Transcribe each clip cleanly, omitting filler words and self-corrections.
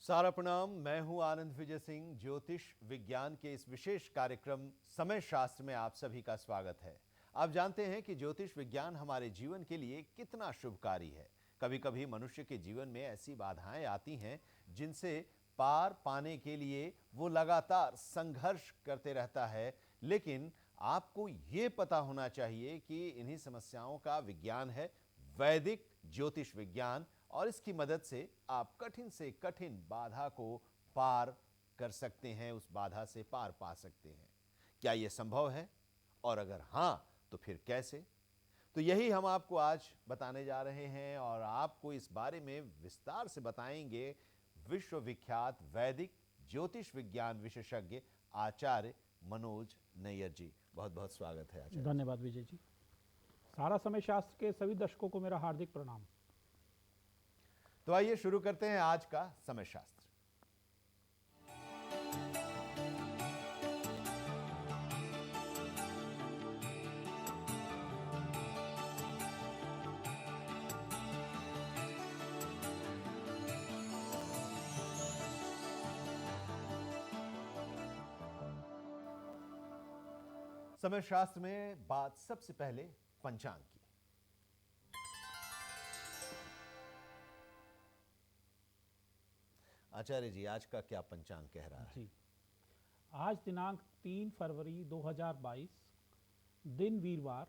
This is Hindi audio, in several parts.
सारा प्रणाम। मैं हूं आनंद विजय सिंह। ज्योतिष विज्ञान के इस विशेष कार्यक्रम समय शास्त्र में आप सभी का स्वागत है। आप जानते हैं कि ज्योतिष विज्ञान हमारे जीवन के लिए कितना शुभकारी है। कभी कभी मनुष्य के जीवन में ऐसी बाधाएं आती हैं जिनसे पार पाने के लिए वो लगातार संघर्ष करते रहता है, लेकिन आपको ये पता होना चाहिए कि इन्हीं समस्याओं का विज्ञान है वैदिक ज्योतिष विज्ञान, और इसकी मदद से आप कठिन से कठिन बाधा को पार कर सकते हैं, उस बाधा से पार पा सकते हैं। क्या यह संभव है? और अगर हां तो फिर कैसे? तो यही हम आपको आज बताने जा रहे हैं और आपको इस बारे में विस्तार से बताएंगे विश्वविख्यात वैदिक ज्योतिष विज्ञान विशेषज्ञ आचार्य मनोज नैयर जी। बहुत बहुत स्वागत है आचार्य। धन्यवाद विजय जी। सारा समय शास्त्र के सभी दर्शकों को मेरा हार्दिक प्रणाम। तो आइए शुरू करते हैं आज का समय शास्त्र। समय शास्त्र में बात सबसे पहले पंचांग की। आचार्य जी, आज का क्या पंचांग कह रहा है? जी, आज दिनांक 3 फरवरी 2022, दिन वीरवार,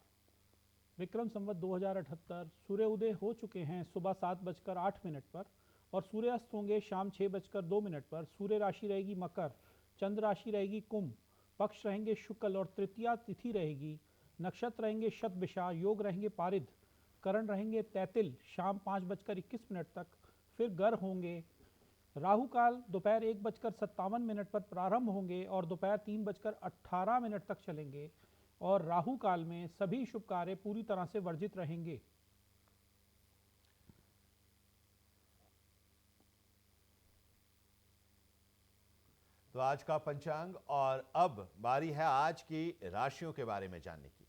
विक्रम संवत 2078। सूर्य उदय हो चुके हैं सुबह 7:08 पर और सूर्यास्त होंगे शाम 6:02 पर। सूर्य राशि रहेगी मकर, चंद्र राशि रहेगी कुंभ, पक्ष रहेंगे शुक्ल और तृतीया तिथि रहेगी। नक्षत्र रहेंगे शतभिषा, योग रहेंगे पारिद, करण रहेंगे तैतिल शाम 5:21 तक। फिर गर होंगे। राहु काल दोपहर 1:57 पर प्रारंभ होंगे और दोपहर 3:18 तक चलेंगे और राहु काल में सभी शुभ कार्य पूरी तरह से वर्जित रहेंगे। तो आज का पंचांग, और अब बारी है आज की राशियों के बारे में जानने की।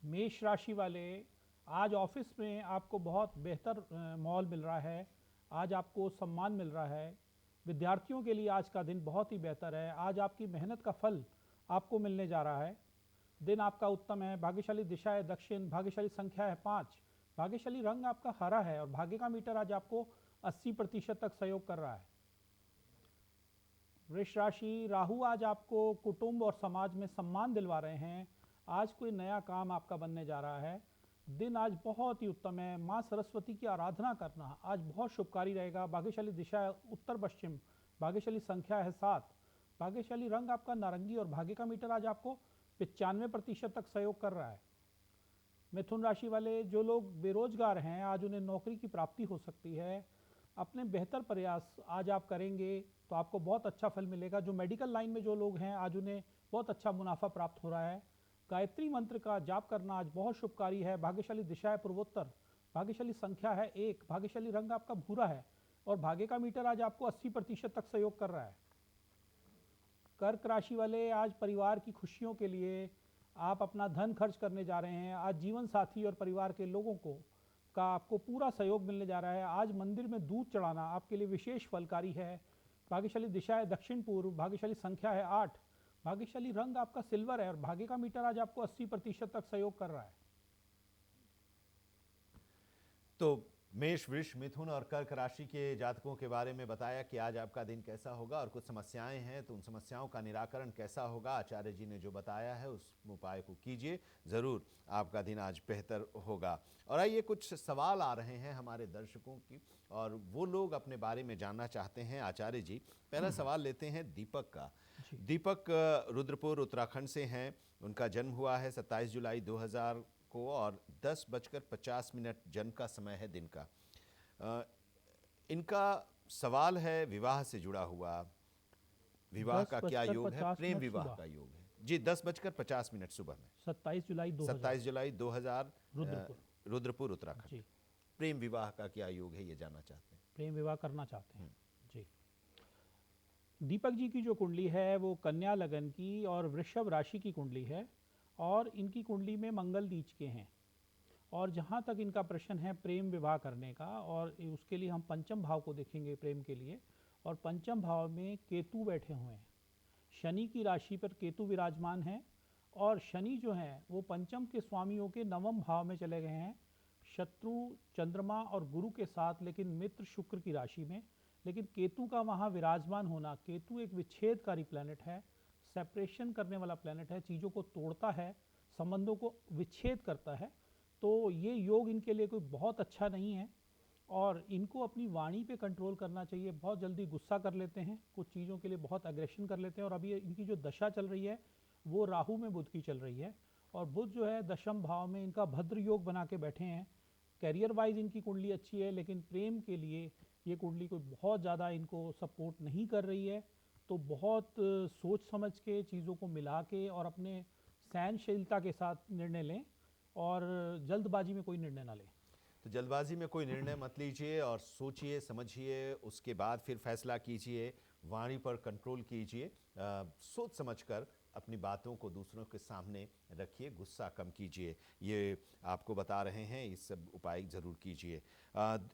मेष राशि वाले, आज ऑफिस में आपको बहुत बेहतर माहौल मिल रहा है। आज आपको सम्मान मिल रहा है। विद्यार्थियों के लिए आज का दिन बहुत ही बेहतर है। आज आपकी मेहनत का फल आपको मिलने जा रहा है। दिन आपका उत्तम है। भाग्यशाली दिशा है दक्षिण, भाग्यशाली संख्या है 5, भाग्यशाली रंग आपका हरा है और भाग्य का मीटर आज आपको 80% तक सहयोग कर रहा है। वृष राशि, राहु आज आपको कुटुंब और समाज में सम्मान दिलवा रहे हैं। आज कोई नया काम आपका बनने जा रहा है। दिन आज बहुत ही उत्तम है। माँ सरस्वती की आराधना करना आज बहुत शुभकारी रहेगा। भाग्यशाली दिशा है उत्तर पश्चिम, भाग्यशाली संख्या है 7, भाग्यशाली रंग आपका नारंगी और भाग्य का मीटर आज आपको 95% तक सहयोग कर रहा है। मिथुन राशि वाले, जो लोग बेरोजगार हैं आज उन्हें नौकरी की प्राप्ति हो सकती है। अपने बेहतर प्रयास आज आप करेंगे तो आपको बहुत अच्छा फल मिलेगा। जो मेडिकल लाइन में जो लोग हैं आज उन्हें बहुत अच्छा मुनाफा प्राप्त हो रहा है। गायत्री मंत्र का जाप करना आज बहुत शुभकारी है। भाग्यशाली दिशा है पूर्वोत्तर, भाग्यशाली संख्या है 1, भाग्यशाली रंग आपका भूरा है और भाग्य का मीटर आज आपको 80% तक सहयोग कर रहा है। कर्क राशि वाले, आज परिवार की खुशियों के लिए आप अपना धन खर्च करने जा रहे हैं। आज जीवन साथी और परिवार के लोगों को का आपको पूरा सहयोग मिलने जा रहा है। आज मंदिर में दूध चढ़ाना आपके लिए विशेष फलकारी है। भाग्यशाली दिशा है दक्षिण पूर्व, भाग्यशाली संख्या है 8, भाग्यशाली रंग आपका सिल्वर है और भाग्य का मीटर आज आपको 80% तक सहयोग कर रहा है। तो मेष, वृष, मिथुन और कर्क राशि के जातकों के बारे में बताया कि आज आपका दिन कैसा होगा और कुछ समस्याएं हैं तो उन समस्याओं का निराकरण कैसा होगा। आचार्य जी ने जो बताया है उस उपाय को कीजिए, ज़रूर आपका दिन आज बेहतर होगा। और आइए, कुछ सवाल आ रहे हैं हमारे दर्शकों की और वो लोग अपने बारे में जानना चाहते हैं। आचार्य जी, पहला सवाल लेते हैं दीपक का। दीपक रुद्रपुर उत्तराखंड से हैं। उनका जन्म हुआ है 27 जुलाई 2000 को और 10:50 जन्म का समय है दिन का। इनका सवाल है विवाह से जुड़ा हुआ। विवाह का क्या योग है? प्रेम विवाह का योग है जी। 10:50 सुबह में 27 जुलाई 2000 रुद्रपुर उत्तराखंड। प्रेम विवाह का क्या योग है, ये जानना चाहते हैं। प्रेम विवाह करना चाहते हैं जी। दीपक जी की जो कुंडली है वो कन्या लगन की और वृषभ राशि की कुंडली है, और इनकी कुंडली में मंगल नीच के हैं। और जहाँ तक इनका प्रश्न है प्रेम विवाह करने का, और उसके लिए हम पंचम भाव को देखेंगे प्रेम के लिए। और पंचम भाव में केतु बैठे हुए हैं, शनि की राशि पर केतु विराजमान है। और शनि जो है वो पंचम के स्वामी होकर नवम भाव में चले गए हैं, शत्रु चंद्रमा और गुरु के साथ, लेकिन मित्र शुक्र की राशि में। लेकिन केतु का वहाँ विराजमान होना, केतु एक विच्छेदकारी प्लैनेट है, सेपरेशन करने वाला प्लैनेट है, चीज़ों को तोड़ता है, संबंधों को विच्छेद करता है। तो ये योग इनके लिए कोई बहुत अच्छा नहीं है, और इनको अपनी वाणी पे कंट्रोल करना चाहिए। बहुत जल्दी गुस्सा कर लेते हैं, कुछ चीज़ों के लिए बहुत एग्रेशन कर लेते हैं। और अभी इनकी जो दशा चल रही है वो राहु में बुध की चल रही है, और बुध जो है दशम भाव में इनका भद्र योग बना के बैठे हैं। कैरियर वाइज इनकी कुंडली अच्छी है, लेकिन प्रेम के लिए ये कुंडली कोई बहुत ज़्यादा इनको सपोर्ट नहीं कर रही है। तो बहुत सोच समझ के चीज़ों को मिला के और अपने सहनशीलता के साथ निर्णय लें, और जल्दबाजी में कोई निर्णय ना लें। तो जल्दबाजी में कोई निर्णय मत लीजिए और सोचिए समझिए, उसके बाद फिर फैसला कीजिए। वाणी पर कंट्रोल कीजिए, सोच समझकर अपनी बातों को दूसरों के सामने रखिए, गुस्सा कम कीजिए। ये आपको बता रहे हैं, ये सब उपाय ज़रूर कीजिए।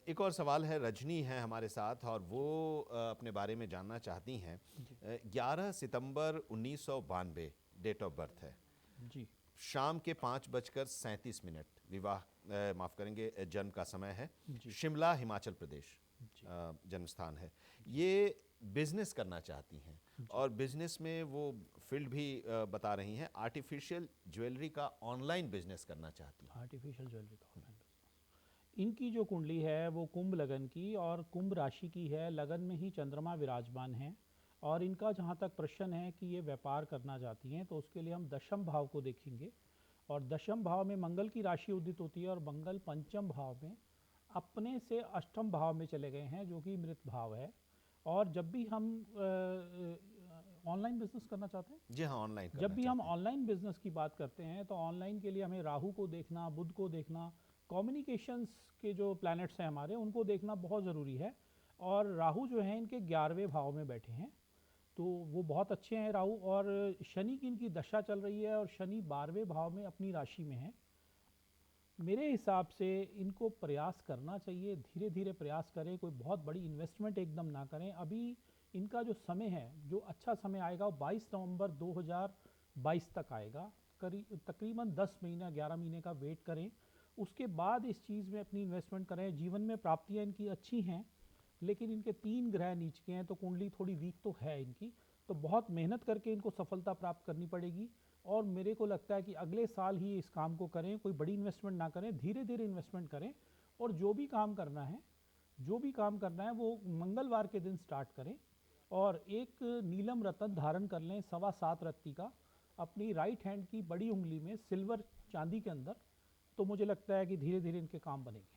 एक और सवाल है, रजनी है हमारे साथ और वो अपने बारे में जानना चाहती हैं। 11 सितंबर 1992 डेट ऑफ बर्थ है, जी शाम के 5:37 विवाह माफ़ करेंगे, जन्म का समय है। जी शिमला हिमाचल प्रदेश जी जन्म स्थान है। ये बिजनेस करना चाहती हैं और बिजनेस में वो फील्ड भी बता रही हैं, आर्टिफिशियल ज्वेलरी का ऑनलाइन बिजनेस करना चाहती हैं। आर्टिफिशियल ज्वेलरी का ऑनलाइन बिजनेस। इनकी जो कुंडली है वो कुंभ लगन की और कुंभ राशि की है, लगन में ही चंद्रमा विराजमान है। और इनका जहाँ तक प्रश्न है कि ये व्यापार करना चाहती हैं, तो उसके लिए हम दशम भाव को देखेंगे। और दशम भाव में मंगल की राशि उदित होती है, और मंगल पंचम भाव में अपने से अष्टम भाव में चले गए हैं, जो कि मृत भाव है। और जब भी हम ऑनलाइन बिजनेस करना चाहते हैं, जी हाँ, ऑनलाइन जब करना भी हम चाहते हैं। ऑनलाइन बिजनेस की बात करते हैं, तो ऑनलाइन के लिए हमें राहु को देखना, बुध को देखना, कम्युनिकेशंस के जो प्लैनेट्स हैं हमारे, उनको देखना बहुत ज़रूरी है। और राहु जो है इनके 11वें भाव में बैठे हैं, तो वो बहुत अच्छे हैं राहु। और शनि की इनकी दशा चल रही है, और शनि 12वें भाव में अपनी राशि में है। मेरे हिसाब से इनको प्रयास करना चाहिए, धीरे धीरे प्रयास करें, कोई बहुत बड़ी इन्वेस्टमेंट एकदम ना करें। अभी इनका जो समय है, जो अच्छा समय आएगा, वो 22 नवंबर 2022 तक आएगा। तकरीबन 10 महीना 11 महीने का वेट करें, उसके बाद इस चीज़ में अपनी इन्वेस्टमेंट करें। जीवन में प्राप्तियाँ इनकी अच्छी हैं, लेकिन इनके 3 ग्रह नीच के हैं, तो कुंडली थोड़ी वीक तो है इनकी। तो बहुत मेहनत करके इनको सफलता प्राप्त करनी पड़ेगी। और मेरे को लगता है कि अगले साल ही इस काम को करें, कोई बड़ी इन्वेस्टमेंट ना करें, धीरे धीरे इन्वेस्टमेंट करें। और जो भी काम करना है, वो मंगलवार के दिन स्टार्ट करें, और एक नीलम रतन धारण कर लें, 7.25 रत्ती का, अपनी राइट हैंड की बड़ी उंगली में सिल्वर चांदी के अंदर। तो मुझे लगता है कि धीरे धीरे इनके काम बनेंगे।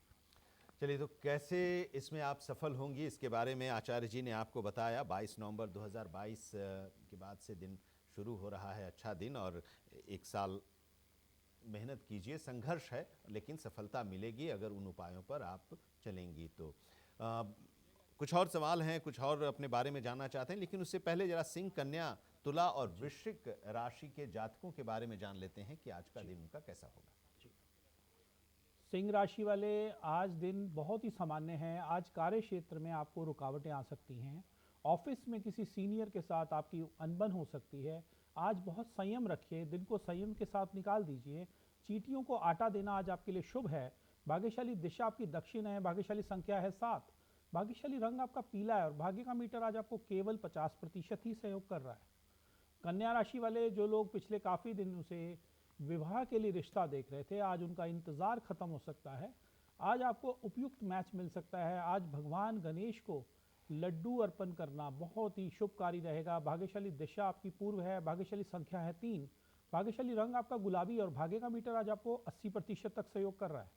चलिए, तो कैसे इसमें आप सफल होंगी, इसके बारे में आचार्य जी ने आपको बताया। 22 नवंबर 2022 के बाद से दिन शुरू हो रहा है, अच्छा दिन, और एक साल मेहनत कीजिए, संघर्ष है लेकिन सफलता मिलेगी अगर उन उपायों पर आप चलेंगी तो। कुछ और सवाल हैं, कुछ और अपने बारे में जानना चाहते हैं, लेकिन उससे पहले जरा सिंह, कन्या, तुला और वृश्चिक राशि के जातकों के बारे में जान लेते हैं कि आज का दिन उनका कैसा होगा। सिंह राशि वाले, आज दिन बहुत ही सामान्य है। आज कार्य क्षेत्र में आपको रुकावटें आ सकती हैं, ऑफिस में किसी सीनियर के साथ आपकी अनबन हो सकती है। आज बहुत संयम रखिए, दिन को संयम के साथ निकाल दीजिए। चींटियों को आटा देना आज आपके लिए शुभ है। भाग्यशाली दिशा आपकी दक्षिण है, भाग्यशाली संख्या है 7, भाग्यशाली रंग आपका पीला है, और भाग्य का मीटर आज आपको केवल 50% ही सहयोग कर रहा है। कन्या राशि वाले, जो लोग पिछले काफ़ी दिनों से विवाह के लिए रिश्ता देख रहे थे, आज उनका इंतज़ार खत्म हो सकता है। आज आपको उपयुक्त मैच मिल सकता है। आज भगवान गणेश को लड्डू अर्पण करना बहुत ही शुभकारी रहेगा। भाग्यशाली दिशा आपकी पूर्व है, भाग्यशाली संख्या है 3, भाग्यशाली रंग आपका गुलाबी, और भाग्य का मीटर आज आपको 80% तक सहयोग कर रहा है।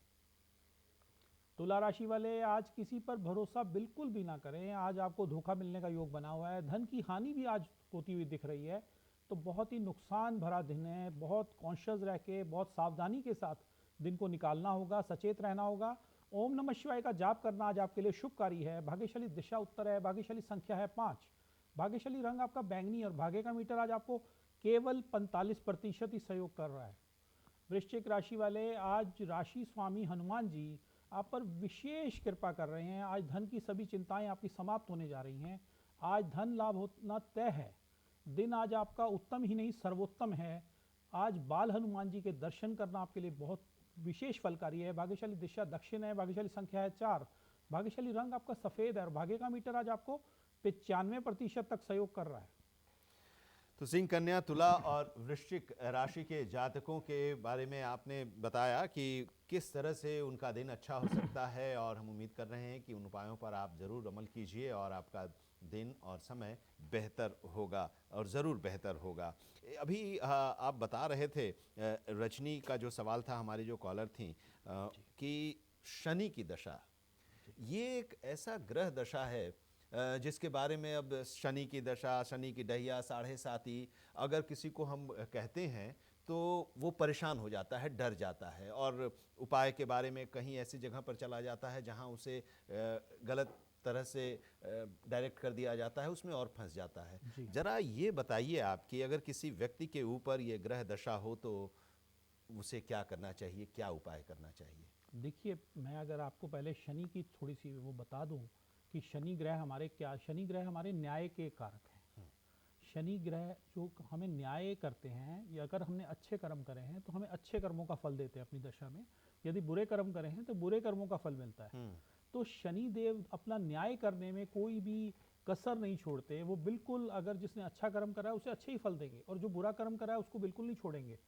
तुला राशि वाले, आज किसी पर भरोसा बिल्कुल भी ना करें। आज आपको धोखा मिलने का योग बना हुआ है। धन की हानि भी आज होती हुई दिख रही है, तो बहुत ही नुकसान भरा दिन है। बहुत कॉन्शियस रह के, बहुत सावधानी के साथ दिन को निकालना होगा, सचेत रहना होगा। ओम नमः शिवाय का जाप करना आज आपके लिए शुभकारी है। भाग्यशाली दिशा उत्तर है, भाग्यशाली संख्या है 5, भाग्यशाली रंग आपका बैंगनी और भाग्य का मीटर आज आपको केवल 45% ही सहयोग कर रहा है। वृश्चिक राशि वाले, आज राशि स्वामी हनुमान जी आप पर विशेष कृपा कर रहे हैं। आज धन की सभी चिंताएं आपकी समाप्त होने जा रही हैं। आज धन लाभ होना तय है। दिन आज आपका उत्तम ही नहीं सर्वोत्तम है। आज बाल हनुमान जी के दर्शन करना आपके लिए बहुत विशेष फलकारी है। भाग्यशाली दिशा दक्षिण है, भाग्यशाली संख्या है 4, भाग्यशाली रंग आपका सफेद है और भाग्य का मीटर आज आपको 95% तक सहयोग कर रहा है। तो सिंह, कन्या, तुला और वृश्चिक राशि के जातकों के बारे में आपने बताया कि किस तरह से उनका दिन अच्छा हो सकता है, और हम उम्मीद कर रहे हैं कि उन उपायों पर आप ज़रूर अमल कीजिए और आपका दिन और समय बेहतर होगा, और ज़रूर बेहतर होगा। अभी आप बता रहे थे, रजनी का जो सवाल था, हमारी जो कॉलर थी, कि शनि की दशा, ये एक ऐसा ग्रह दशा है जिसके बारे में अब शनि की दशा, शनि की ढैया, 7.5, अगर किसी को हम कहते हैं तो वो परेशान हो जाता है, डर जाता है, और उपाय के बारे में कहीं ऐसी जगह पर चला जाता है जहां उसे गलत तरह से डायरेक्ट कर दिया जाता है, उसमें और फंस जाता है। जरा ये बताइए आप कि अगर किसी व्यक्ति के ऊपर ये ग्रह दशा हो तो उसे क्या करना चाहिए, क्या उपाय करना चाहिए? देखिए, मैं अगर आपको पहले शनि की थोड़ी सी वो बता दूं कि शनि ग्रह हमारे क्या, शनि ग्रह हमारे न्याय के कारक हैं। शनि ग्रह जो हमें न्याय करते हैं, या अगर हमने अच्छे कर्म करे हैं तो हमें अच्छे कर्मों का फल देते हैं अपनी दशा में, यदि बुरे कर्म करे हैं तो बुरे कर्मों का फल मिलता है। तो शनि देव अपना न्याय करने में कोई भी कसर नहीं छोड़ते। वो बिल्कुल, अगर जिसने अच्छा कर्म करा है उसे अच्छे ही फल देंगे, और जो बुरा कर्म करा है उसको बिल्कुल नहीं छोड़ेंगे।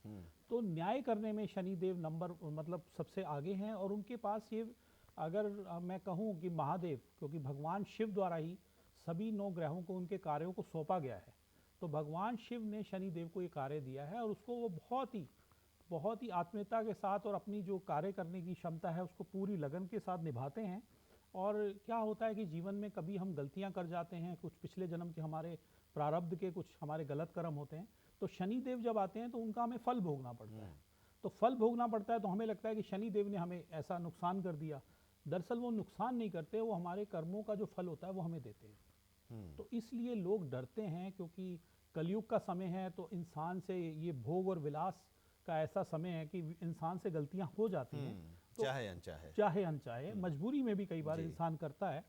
तो न्याय करने में शनि देव नंबर मतलब सबसे आगे हैं। और उनके पास ये, अगर मैं कहूँ कि महादेव, क्योंकि भगवान शिव द्वारा ही सभी 9 ग्रहों को उनके कार्यों को सौंपा गया है, तो भगवान शिव ने शनि देव को ये कार्य दिया है, और उसको वो बहुत ही आत्मीयता के साथ और अपनी जो कार्य करने की क्षमता है उसको पूरी लगन के साथ निभाते हैं। और क्या होता है कि जीवन में कभी हम गलतियां कर जाते हैं, कुछ पिछले जन्म के हमारे प्रारब्ध के कुछ हमारे गलत कर्म होते हैं, तो शनि देव जब आते हैं तो उनका हमें फल भोगना पड़ता है। तो फल भोगना पड़ता है तो हमें लगता है कि शनि देव ने हमें ऐसा नुकसान कर दिया। दरअसल वो नुकसान नहीं करते, वो हमारे कर्मों का जो फल होता है वो हमें देते हैं। तो इसलिए लोग डरते हैं, क्योंकि कलयुग का समय है, तो इंसान से ये भोग और विलास का ऐसा समय है कि इंसान से गलतियां हो जाती हैं, तो चाहे अनचाहे मजबूरी में भी कई बार इंसान करता है,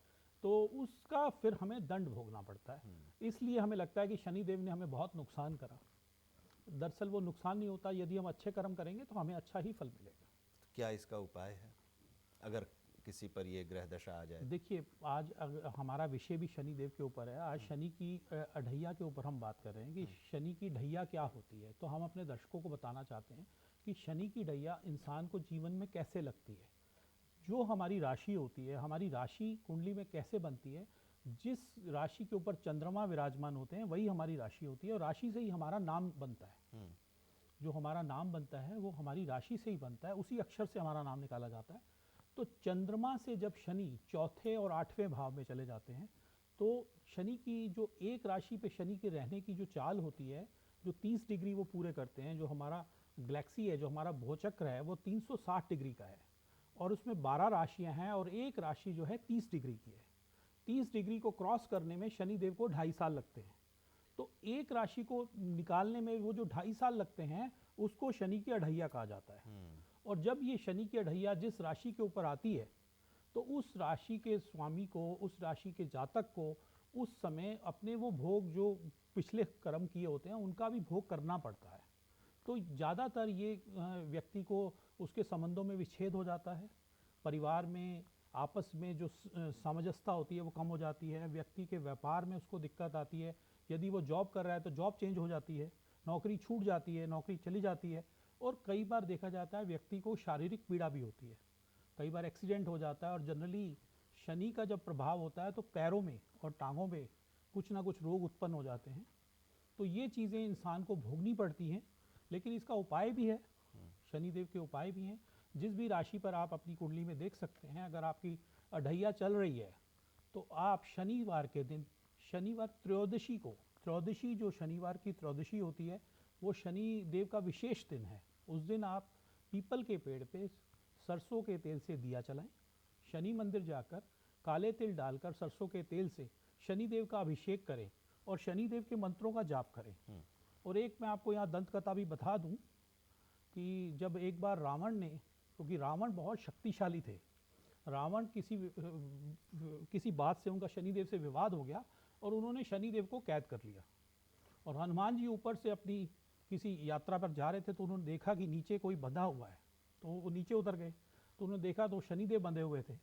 तो उसका फिर हमें दंड भोगना पड़ता है। इसलिए हमें लगता है कि शनि देव ने हमें बहुत नुकसान करा। दरअसल वो नुकसान नहीं होता, यदि हम अच्छे कर्म करेंगे तो हमें अच्छा ही फल मिलेगा। क्या इसका उपाय है अगर किसी पर ये ग्रह दशा आ जाए? देखिए, आज हमारा विषय भी शनि देव के ऊपर है। आज शनि की ढैया के ऊपर हम बात कर रहे हैं कि शनि की ढैया क्या होती है। तो हम अपने दर्शकों को बताना चाहते हैं कि शनि की ढैया इंसान को जीवन में कैसे लगती है। जो हमारी राशि होती है, हमारी राशि कुंडली में कैसे बनती है, जिस राशि के ऊपर चंद्रमा विराजमान होते हैं वही हमारी राशि होती है, और राशि से ही हमारा नाम बनता है। जो हमारा नाम बनता है वो हमारी राशि से ही बनता है, उसी अक्षर से हमारा नाम निकाला जाता है। तो चंद्रमा से जब शनि चौथे और 8वें भाव में चले जाते हैं, तो शनि की जो एक राशि पे शनि के रहने की जो चाल होती है, जो 30 डिग्री वो पूरे करते हैं, जो हमारा गैलेक्सी है, जो हमारा भूचक्र है, वो 360 डिग्री का है, और उसमें 12 राशियां हैं, और एक राशि जो है 30 डिग्री की है। 30 डिग्री को क्रॉस करने में शनि देव को 2.5 साल लगते हैं। तो एक राशि को निकालने में वो जो 2.5 साल लगते हैं, उसको शनि की अढैया कहा जाता है। और जब ये शनि की अढैया जिस राशि के ऊपर आती है, तो उस राशि के स्वामी को, उस राशि के जातक को उस समय अपने वो भोग जो पिछले कर्म किए होते हैं उनका भी भोग करना पड़ता है। तो ज़्यादातर ये व्यक्ति को उसके संबंधों में विच्छेद हो जाता है, परिवार में आपस में जो सामंजस्यता होती है वो कम हो जाती है, व्यक्ति के व्यापार में उसको दिक्कत आती है, यदि वो जॉब कर रहा है तो जॉब चेंज हो जाती है, नौकरी छूट जाती है, नौकरी चली जाती है, और कई बार देखा जाता है व्यक्ति को शारीरिक पीड़ा भी होती है, कई बार एक्सीडेंट हो जाता है। और जनरली शनि का जब प्रभाव होता है तो पैरों में और टांगों में कुछ ना कुछ रोग उत्पन्न हो जाते हैं। तो ये चीज़ें इंसान को भोगनी पड़ती हैं, लेकिन इसका उपाय भी है, शनिदेव के उपाय भी हैं। जिस भी राशि पर आप अपनी कुंडली में देख सकते हैं, अगर आपकी अढैया चल रही है तो आप शनिवार के दिन, शनिवार त्रयोदशी को, त्रयोदशी जो शनिवार की त्रयोदशी होती है वो शनि देव का विशेष दिन है। उस दिन आप पीपल के पेड़ पे सरसों के तेल से दिया चलाएं, शनि मंदिर जाकर काले तिल डालकर सरसों के तेल से शनि देव का अभिषेक करें, और शनिदेव के मंत्रों का जाप करें। और एक मैं आपको यहाँ दंत कथा भी बता दूं कि जब एक बार रावण ने, क्योंकि रावण बहुत शक्तिशाली थे, रावण किसी बात से उनका शनिदेव से विवाद हो गया और उन्होंने शनिदेव को कैद कर लिया। और हनुमान जी ऊपर से अपनी किसी यात्रा पर जा रहे थे तो उन्होंने देखा कि नीचे कोई बंधा हुआ है, तो वो नीचे उतर गए तो उन्होंने देखा तो शनिदेव बंधे हुए थे।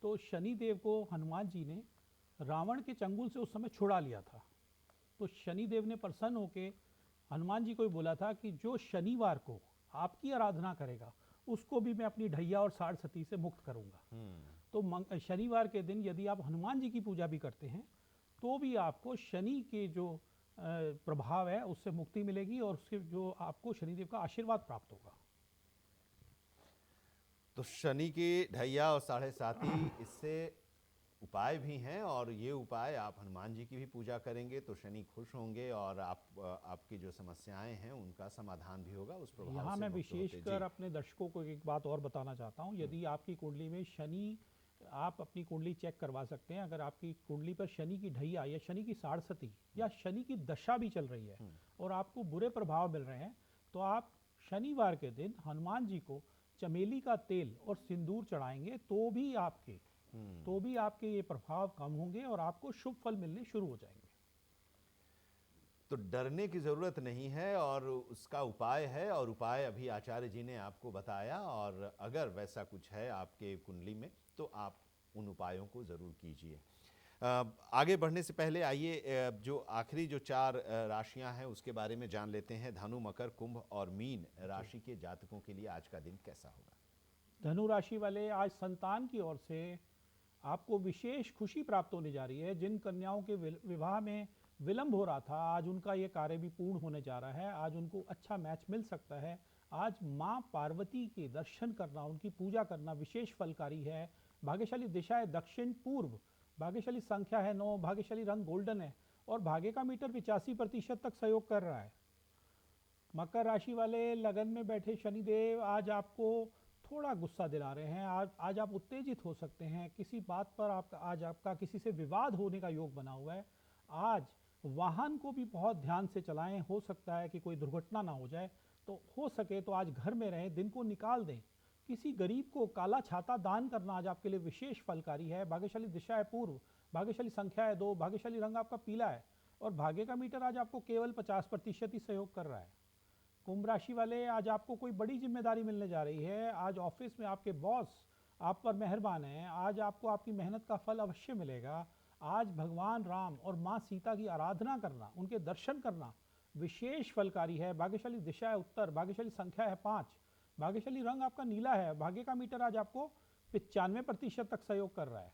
तो शनिदेव को हनुमान जी ने रावण के चंगुल से उस समय छुड़ा लिया था। तो शनिदेव ने प्रसन्न होकर हनुमान जी को ही बोला था कि जो शनिवार को आपकी आराधना करेगा उसको भी मैं अपनी ढैया और साढ़ सती से मुक्त करूंगा। तो शनिवार के दिन यदि आप हनुमान जी की पूजा भी करते हैं तो भी आपको शनि के जो प्रभाव है उससे मुक्ति मिलेगी और उससे जो आपको शनिदेव का आशीर्वाद प्राप्त होगा। तो शनि की ढैया और साढ़े साती, इससे उपाय भी हैं और ये उपाय आप हनुमान जी की भी पूजा करेंगे तो शनि खुश होंगे और आपकी जो समस्याएं हैं उनका समाधान भी होगा, उस प्रभाव यहाँ से मैं मुक्त होते। विशेषकर जी। अपने दर्शकों को एक बात और बताना चाहता हूँ, यदि आपकी कुंडली में शनि, आप अपनी कुंडली चेक करवा सकते हैं। अगर आपकी कुंडली पर शनि की ढैया या शनि की साढ़सती या शनि की दशा भी चल रही है और आपको बुरे प्रभाव मिल रहे हैं तो आप शनिवार के दिन हनुमान जी को चमेली का तेल और सिंदूर चढ़ाएंगे तो भी आपके ये प्रभाव कम होंगे और आपको शुभ फल मिलने शुरू हो जाएंगे। तो डरने की जरूरत नहीं है और उसका उपाय है, और उपाय अभी आचार्य जी ने आपको बताया, और अगर वैसा कुछ है आपके कुंडली में तो आप उन उपायों को जरूर कीजिए। आगे बढ़ने से पहले आइए जो आखिरी जो 4 राशियां हैं उसके बारे में जान लेते हैं। धनु, मकर, कुंभ और मीन राशि के जातकों के लिए आज का दिन कैसा होगा? धनु राशि वाले, आज संतान की ओर से आपको विशेष खुशी प्राप्त होने जा रही है। जिन कन्याओं के विवाह में विलंब हो रहा था, आज उनका ये कार्य भी पूर्ण होने जा रहा है। आज उनको अच्छा मैच मिल सकता है। आज माँ पार्वती के दर्शन करना, उनकी पूजा करना विशेष फलकारी है। भाग्यशाली दिशा है दक्षिण पूर्व, भाग्यशाली संख्या है 9, भाग्यशाली रंग गोल्डन है और भाग्य का मीटर 85% तक सहयोग कर रहा है। मकर राशि वाले, लगन में बैठे शनिदेव आज आपको थोड़ा गुस्सा दिला रहे हैं। आज आप उत्तेजित हो सकते हैं। किसी बात पर आज आपका किसी से विवाद होने का योग बना हुआ है। आज वाहन को भी बहुत ध्यान से चलाएं, हो सकता है कि कोई दुर्घटना ना हो जाए। तो हो सके तो आज घर में रहें, दिन को निकाल दें। किसी गरीब को काला छाता दान करना आज आपके लिए विशेष फलकारी है। भाग्यशाली दिशा है पूर्व, भाग्यशाली संख्या है 2, भाग्यशाली रंग आपका पीला है और भाग्य का मीटर आज आपको केवल 50% ही सहयोग कर रहा है। कुंभ राशि वाले, आज आपको कोई बड़ी जिम्मेदारी मिलने जा रही है। आज ऑफिस में आपके बॉस आप पर मेहरबान हैं। आज आपको आपकी मेहनत का फल अवश्य मिलेगा। आज भगवान राम और माँ सीता की आराधना करना, उनके दर्शन करना विशेष फलकारी है। भाग्यशाली दिशा है उत्तर, भाग्यशाली संख्या है 5, भाग्यशाली रंग आपका नीला है। भाग्य का मीटर आज आपको 95% तक सहयोग कर रहा है।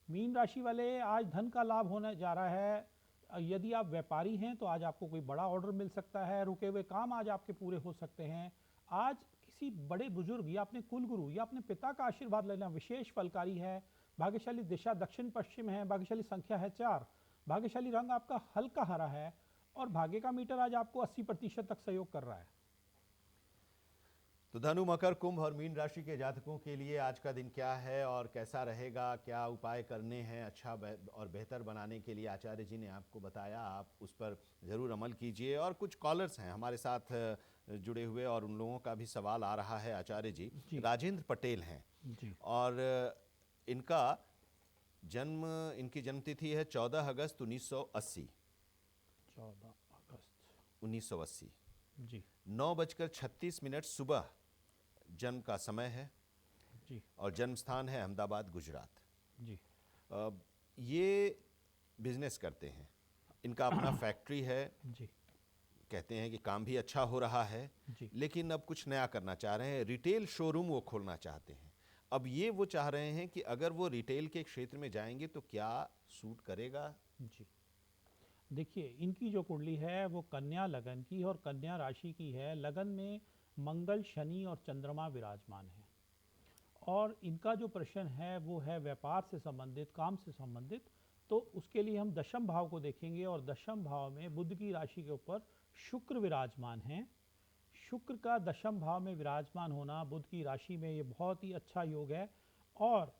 मीन राशि वाले, आज धन का लाभ होने जा रहा है। यदि आप व्यापारी हैं तो आज आपको कोई बड़ा ऑर्डर मिल सकता है। रुके हुए काम आज आपके पूरे हो सकते हैं। आज किसी बड़े बुजुर्ग या अपने कुलगुरु या अपने पिता का आशीर्वाद लेना विशेष फलकारी है। भाग्यशाली दिशा दक्षिण पश्चिम है, भाग्यशाली संख्या है 4, भाग्यशाली रंग आपका हल्का हरा है और भाग्य का मीटर आज आपको 80% तक सहयोग कर रहा है। तो धनु, मकर, कुंभ और मीन राशि के जातकों के लिए आज का दिन क्या है और कैसा रहेगा, क्या उपाय करने हैं अच्छा और बेहतर बनाने के लिए, आचार्य जी ने आपको बताया। आप उस पर ज़रूर अमल कीजिए। और कुछ कॉलर्स हैं हमारे साथ जुड़े हुए और उन लोगों का भी सवाल आ रहा है आचार्य जी। राजेंद्र पटेल हैं जी। और इनकी जन्मतिथि है 14 अगस्त 1980। 14 अगस्त 1980 जी 9:36 सुबह जन्म का समय है जी और जन्म स्थान है अहमदाबाद, गुजरात। जी ये बिजनेस करते हैं, इनका अपना फैक्ट्री है। जी कहते हैं कि काम भी अच्छा हो रहा है, जी लेकिन अब कुछ नया करना चाह रहे हैं। रिटेल शोरूम वो खोलना चाहते हैं। अब ये वो चाह रहे हैं कि अगर वो रिटेल के क्षेत्र में जाएंगे तो क्या सूट करेगा? जी देखिए, इनकी जो कुंडली है वो कन्या लगन की और कन्या राशि की है। लगन में मंगल, शनि और चंद्रमा विराजमान है और इनका जो प्रश्न है वो है व्यापार से संबंधित, काम से संबंधित। तो उसके लिए हम दशम भाव को देखेंगे और दशम भाव में बुध की राशि के ऊपर शुक्र विराजमान है। शुक्र का दशम भाव में विराजमान होना बुध की राशि में ये बहुत ही अच्छा योग है। और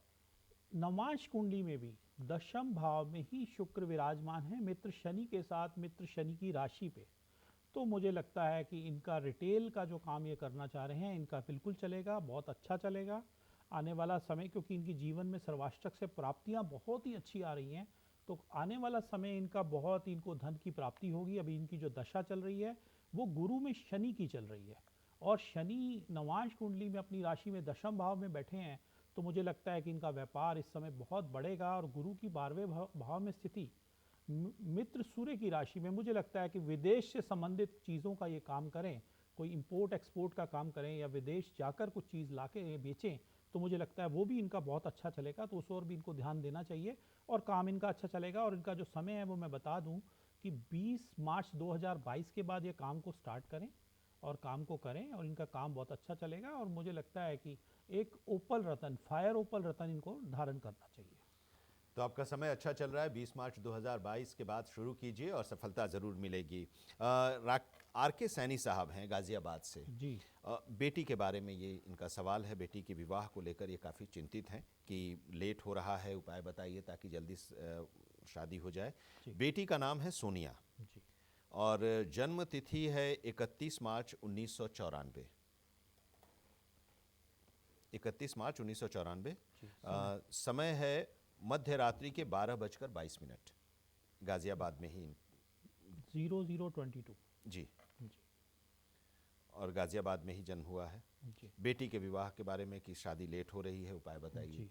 नवांश कुंडली में भी दशम भाव में ही शुक्र विराजमान है मित्र शनि के साथ, मित्र शनि की राशि पे। तो मुझे लगता है कि इनका रिटेल का जो काम ये करना चाह रहे हैं इनका बिल्कुल चलेगा, बहुत अच्छा चलेगा आने वाला समय, क्योंकि इनकी जीवन में सर्वाष्टक से प्राप्तियां बहुत ही अच्छी आ रही हैं। तो आने वाला समय इनका बहुत, इनको धन की प्राप्ति होगी। अभी इनकी जो दशा चल रही है वो गुरु में शनि की चल रही है, और शनि नवांश कुंडली में अपनी राशि में दशम भाव में बैठे हैं। तो मुझे लगता है कि इनका व्यापार इस समय बहुत बढ़ेगा, और गुरु की 12वें भाव में स्थिति मित्र सूर्य की राशि में, मुझे लगता है कि विदेश से संबंधित चीज़ों का ये काम करें, कोई इंपोर्ट एक्सपोर्ट का काम करें या विदेश जाकर कुछ चीज़ लाके बेचें, तो मुझे लगता है वो भी इनका बहुत अच्छा चलेगा। तो उस ओर भी इनको ध्यान देना चाहिए और काम इनका अच्छा चलेगा। और इनका जो समय है वो मैं बता दूं कि 20 मार्च 2022 के बाद ये काम को स्टार्ट करें और काम को करें, और इनका काम बहुत अच्छा चलेगा। और मुझे लगता है कि एक ओपल रतन, फायर ओपल रतन इनको धारण करना चाहिए। तो आपका समय अच्छा चल रहा है, 20 मार्च 2022 के बाद शुरू कीजिए और सफलता ज़रूर मिलेगी। आर के सैनी साहब हैं गाज़ियाबाद से। जी बेटी के बारे में ये इनका सवाल है। बेटी के विवाह को लेकर ये काफ़ी चिंतित हैं कि लेट हो रहा है, उपाय बताइए ताकि जल्दी शादी हो जाए। जी बेटी का नाम है सोनिया जी और जन्म तिथि है 31 मार्च 1994। 31 मार्च 1994। जी समय समय है मध्य रात्रि के 12:22। गाजियाबाद में ही 0022। जी, जी और गाजियाबाद में ही जन्म हुआ है। जी बेटी के विवाह के बारे में कि शादी लेट हो रही है, उपाय बताइए। जी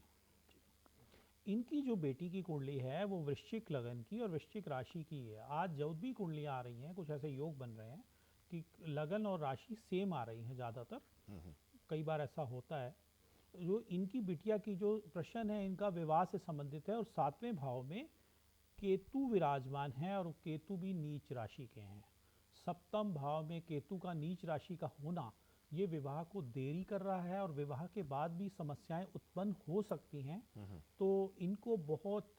इनकी जो बेटी की कुंडली है वो वृश्चिक लगन की और वृश्चिक राशि की है। आज जो भी कुंडलियाँ आ रही हैं कुछ ऐसे योग बन रहे हैं कि लगन और राशि सेम आ रही हैं ज़्यादातर, कई बार ऐसा होता है। जो इनकी बिटिया की जो प्रश्न है इनका विवाह से संबंधित है, और 7वें भाव में केतु विराजमान है और केतु भी नीच राशि के हैं। सप्तम भाव में केतु का नीच राशि का होना ये विवाह को देरी कर रहा है, और विवाह के बाद भी समस्याएं उत्पन्न हो सकती हैं। तो इनको बहुत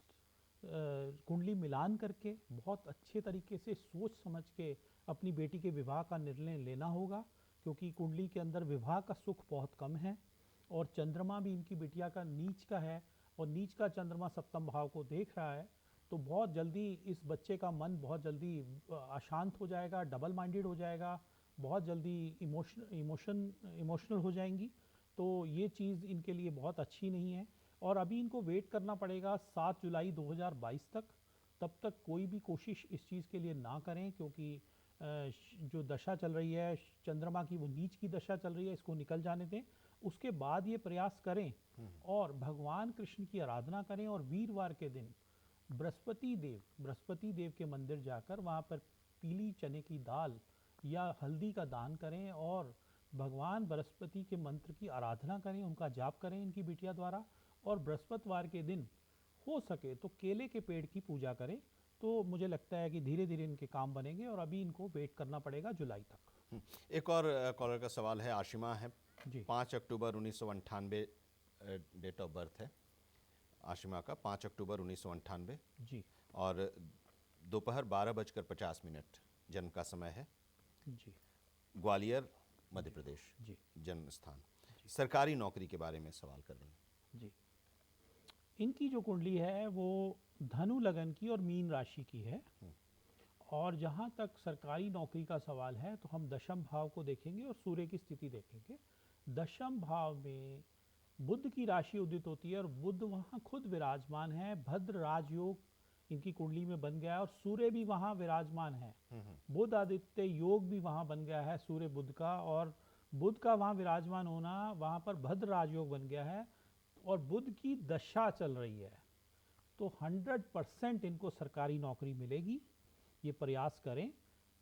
कुंडली मिलान करके बहुत अच्छे तरीके से सोच समझ के अपनी बेटी के विवाह का निर्णय लेना होगा, क्योंकि कुंडली के अंदर विवाह का सुख बहुत कम है। और चंद्रमा भी इनकी बिटिया का नीच का है, और नीच का चंद्रमा सप्तम भाव को देख रहा है। तो बहुत जल्दी इस बच्चे का मन बहुत जल्दी अशांत हो जाएगा, डबल माइंडेड हो जाएगा, बहुत जल्दी इमोशनल हो जाएंगी। तो ये चीज़ इनके लिए बहुत अच्छी नहीं है, और अभी इनको वेट करना पड़ेगा 7 जुलाई 2022 तक। तब तक कोई भी कोशिश इस चीज़ के लिए ना करें, क्योंकि जो दशा चल रही है चंद्रमा की वो नीच की दशा चल रही है, इसको निकल जाने दें। उसके बाद ये प्रयास करें और भगवान कृष्ण की आराधना करें, और वीरवार के दिन बृहस्पति देव के मंदिर जाकर वहाँ पर पीली चने की दाल या हल्दी का दान करें, और भगवान बृहस्पति के मंत्र की आराधना करें, उनका जाप करें इनकी बिटिया द्वारा। और बृहस्पतिवार के दिन हो सके तो केले के पेड़ की पूजा करें। तो मुझे लगता है कि धीरे धीरे इनके काम बनेंगे, और अभी इनको वेट करना पड़ेगा जुलाई तक। एक और कॉलर का सवाल है, आशिमा है। जी 5 अक्टूबर 1998 डेट ऑफ बर्थ है आशिमा का, 5 अक्टूबर 1998, जी और दोपहर 12:50 जन्म का समय है। जी ग्वालियर मध्य प्रदेश जी जन्म स्थान। सरकारी नौकरी के बारे में सवाल कर रही हैं। जी इनकी जो कुंडली है वो धनु लगन की और मीन राशि की है। और जहाँ तक सरकारी नौकरी का सवाल है तो हम दशम भाव को देखेंगे और सूर्य की स्थिति देखेंगे। दशम भाव में बुध की राशि उदित होती है, और बुध वहाँ खुद विराजमान है, भद्र राजयोग इनकी कुंडली में बन गया है, और सूर्य भी वहाँ विराजमान है। बुध आदित्य योग भी वहाँ बन गया है सूर्य बुध का, और बुध का वहाँ विराजमान होना, वहाँ पर भद्र राजयोग बन गया है, और बुध की दशा चल रही है। तो 100% इनको सरकारी नौकरी मिलेगी, ये प्रयास करें।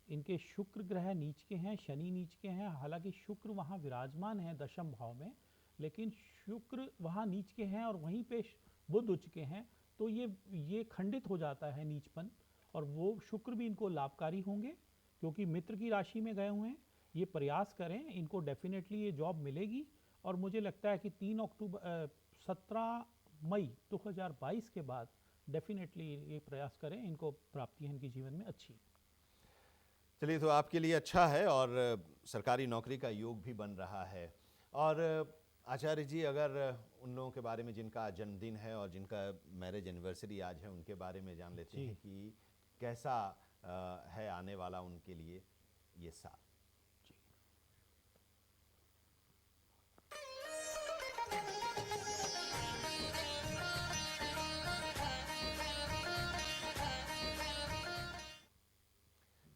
इनके शुक्र ग्रह नीच के हैं, शनि नीच के हैं। हालांकि शुक्र वहाँ विराजमान है दशम भाव में, लेकिन शुक्र वहाँ नीच के हैं और वहीं पे बुध उच्च के हैं। तो ये खंडित हो जाता है नीचपन, और वो शुक्र भी इनको लाभकारी होंगे क्योंकि मित्र की राशि में गए हुए हैं। ये प्रयास करें, इनको डेफिनेटली ये जॉब मिलेगी। और मुझे लगता है कि 17 मई 2022 के बाद डेफिनेटली ये प्रयास करें, इनको प्राप्तियां इनके जीवन में अच्छी। चलिए, तो आपके लिए अच्छा है और सरकारी नौकरी का योग भी बन रहा है। और आचार्य जी, अगर उन लोगों के बारे में जिनका आज जन्मदिन है और जिनका मैरिज एनिवर्सरी आज है, उनके बारे में जान लेते जी। हैं कि कैसा है आने वाला उनके लिए ये साल।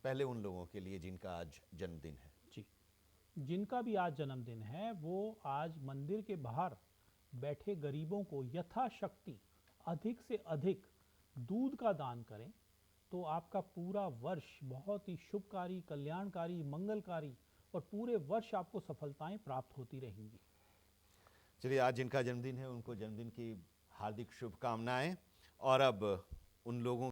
पहले उन लोगों के लिए जिनका आज जन्मदिन है। जी, जिनका भी आज जन्मदिन है वो आज मंदिर के बाहर बैठे गरीबों को यथाशक्ति अधिक से अधिक दूध का दान करें, तो आपका पूरा वर्ष बहुत ही शुभकारी, कल्याणकारी, मंगलकारी और पूरे वर्ष आपको सफलताएं प्राप्त होती रहेंगी। चलिए, आज जिनका जन्मदिन है उनको जन्मदिन की हार्दिक शुभकामनाएं। और अब उन लोगों